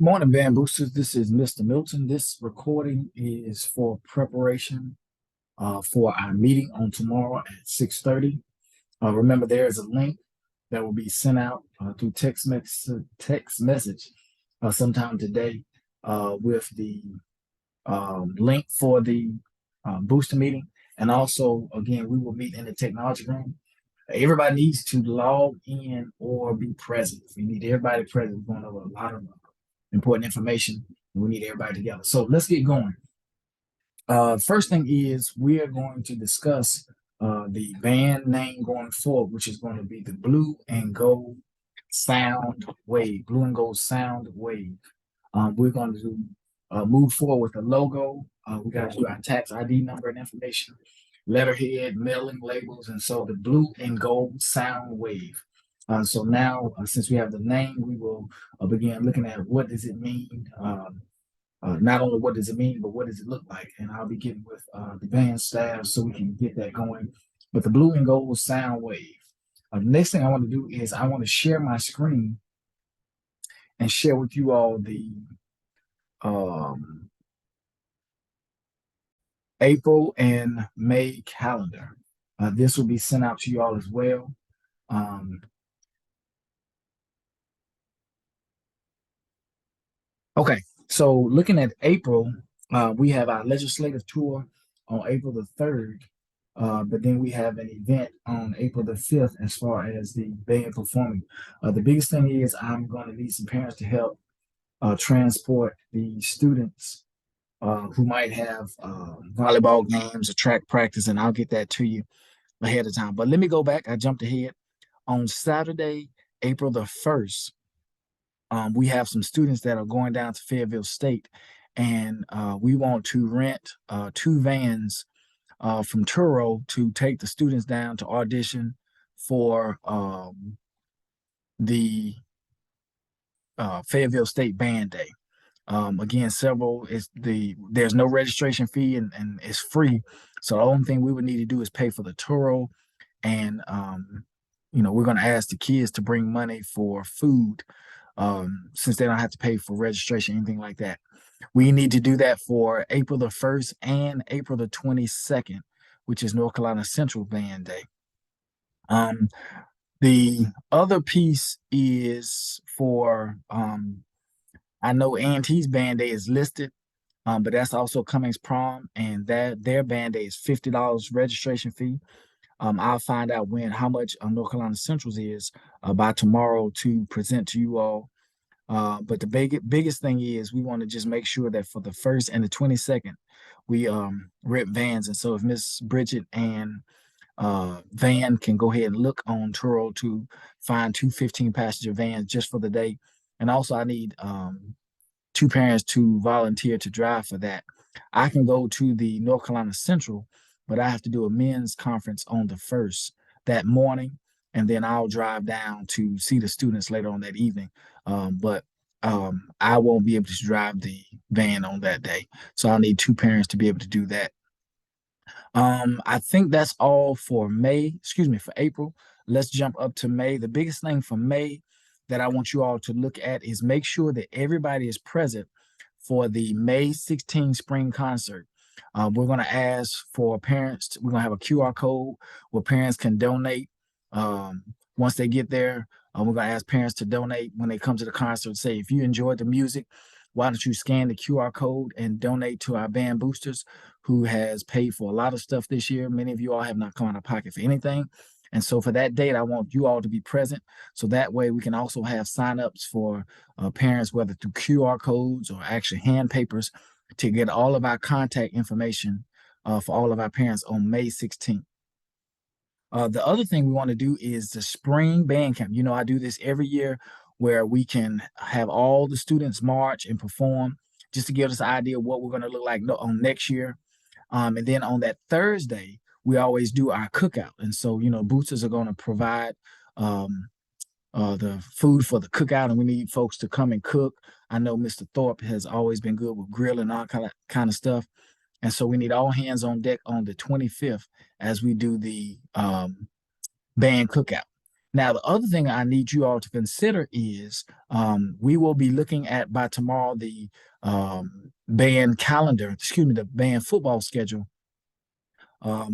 Morning, Band Boosters. This is Mr. Milton. This recording is for preparation for our meeting on tomorrow at 6:30. Remember, there is a link that will be sent out through text message sometime today with the link for the booster meeting. And also, again, we will meet in the technology room. Everybody needs to log in or be present. We need everybody present. We're going over a lot of important information. And we need everybody together. So let's get going. First thing is we are going to discuss the band name going forward, which is going to be the Blue and Gold Sound Wave. Blue and Gold Sound Wave. We're going to move forward with the logo. We got to do our tax ID number and information, letterhead, mailing labels, and so the Blue and Gold Sound Wave. So now, since we have the name, we will begin looking at what does it mean. Not only what does it mean, but what does it look like? And I'll be getting with the band staff so we can get that going. But the Blue and Gold Sound Wave. The next thing I want to do is I want to share my screen and share with you all the April and May calendar. This will be sent out to you all as well. Okay, so looking at April, we have our legislative tour on April the 3rd, but then we have an event on April the 5th as far as the band performing. The biggest thing is I'm going to need some parents to help transport the students who might have volleyball games or track practice, and I'll get that to you ahead of time. But let me go back. I jumped ahead. On Saturday, April the 1st, we have some students that are going down to Fayetteville State, and we want to rent 2 vans from Turo to take the students down to audition for the Fayetteville State Band Day. Again, there's no registration fee and it's free. So the only thing we would need to do is pay for the Turo, and we're going to ask the kids to bring money for food. Since they don't have to pay for registration, anything like that. We need to do that for April the 1st and April the 22nd, which is North Carolina Central Band Day. The other piece is for, I know A&T's Band Day is listed, but that's also Cummings Prom, and their Band Day is $50 registration fee. I'll find out how much North Carolina Central's is by tomorrow to present to you all. But the biggest thing is we want to just make sure that for the 1st and the 22nd, we rent vans. And so if Miss Bridget and Van can go ahead and look on Turo to find 2 15-passenger vans just for the day. And also I need 2 parents to volunteer to drive for that. I can go to the North Carolina Central, but I have to do a men's conference on the 1st that morning, and then I'll drive down to see the students later on that evening. But I won't be able to drive the van on that day. So I'll need 2 parents to be able to do that. I think that's all for for April. Let's jump up to May. The biggest thing for May that I want you all to look at is make sure that everybody is present for the May 16 spring concert. We're going to ask for parents. We're going to have a QR code where parents can donate. Once they get there, we're going to ask parents to donate when they come to the concert. Say, if you enjoyed the music, why don't you scan the QR code and donate to our band boosters who has paid for a lot of stuff this year. Many of you all have not come out of pocket for anything. And so for that date, I want you all to be present. So that way we can also have signups for parents, whether through QR codes or actually hand papers, to get all of our contact information for all of our parents on May 16th. The other thing we want to do is the spring band camp. I do this every year where we can have all the students march and perform just to give us an idea of what we're going to look like on next year. And then on that Thursday, we always do our cookout. And so, boosters are going to provide the food for the cookout, and we need folks to come and cook. I know Mr. Thorpe has always been good with grilling and all kind of stuff. And so we need all hands on deck on the 25th as we do the band cookout. Now, the other thing I need you all to consider is we will be looking at by tomorrow the band calendar, excuse me, the band football schedule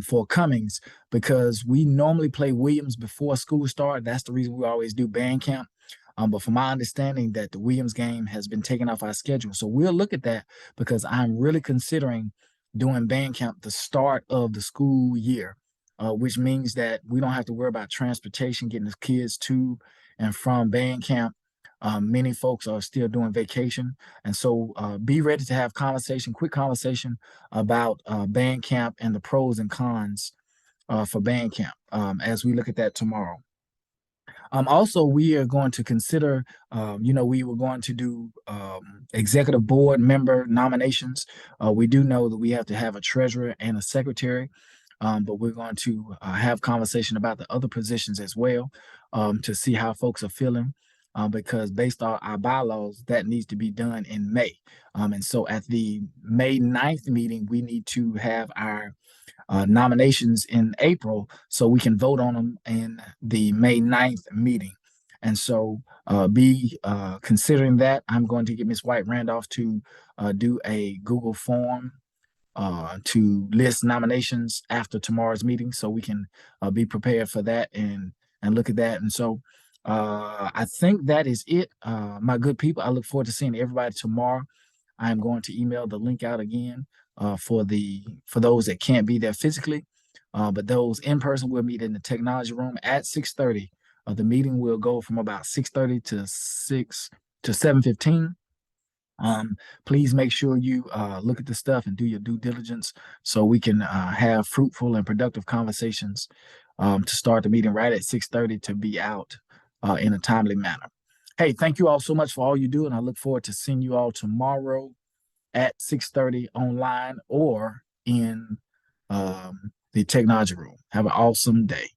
for Cummings, because we normally play Williams before school start. That's the reason we always do band camp. But from my understanding, that the Williams game has been taken off our schedule, so we'll look at that because I'm really considering doing band camp the start of the school year, which means that we don't have to worry about transportation, getting the kids to and from band camp. Many folks are still doing vacation, and so be ready to have quick conversation about band camp and the pros and cons for band camp as we look at that tomorrow. Also, we are going to consider, we were going to do executive board member nominations. We do know that we have to have a treasurer and a secretary, but we're going to have conversation about the other positions as well to see how folks are feeling. Because based on our bylaws, that needs to be done in May. And so at the May 9th meeting, we need to have our nominations in April so we can vote on them in the May 9th meeting. And so be considering that. I'm going to get Ms. White Randolph to do a Google form to list nominations after tomorrow's meeting so we can be prepared for that and look at that. And so I think that is it, my good people. I look forward to seeing everybody tomorrow. I am going to email the link out again for those that can't be there physically, but those in person will meet in the technology room at 6:30. The meeting will go from about 6:30 to 7:15. Please make sure you look at the stuff and do your due diligence so we can have fruitful and productive conversations to start the meeting right at 6:30 to be out in a timely manner. Hey, thank you all so much for all you do, and I look forward to seeing you all tomorrow at 6:30 online or in the technology room. Have an awesome day.